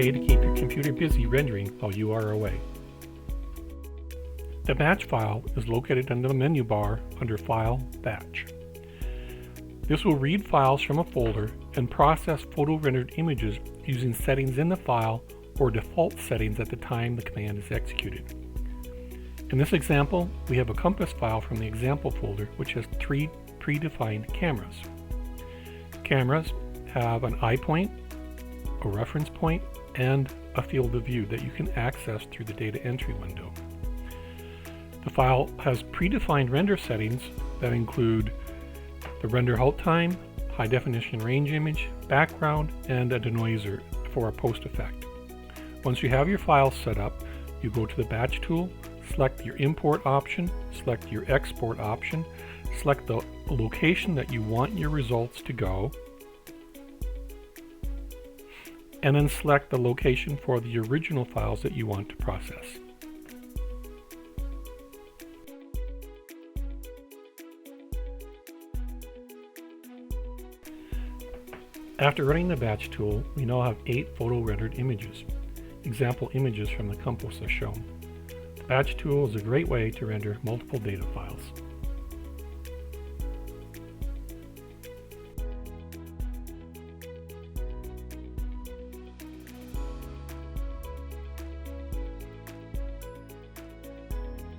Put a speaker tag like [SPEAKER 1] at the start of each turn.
[SPEAKER 1] way to keep your computer busy rendering while you are away. The batch file is located under the menu bar under File, Batch. This will read files from a folder and process photo-rendered images using settings in the file or default settings at the time the command is executed. In this example, we have a compass file from the example folder which has 3 predefined cameras. Cameras have an eye point, a reference point, and a field of view that you can access through the data entry window. The file has predefined render settings that include the render halt time, high definition range image, background, and a denoiser for a post effect. Once you have your file set up, you go to the batch tool, select your import option, select your export option, select the location that you want your results to go, and then select the location for the original files that you want to process. After running the batch tool, we now have 8 photo-rendered images. Example images from the compass are shown. The batch tool is a great way to render multiple data files.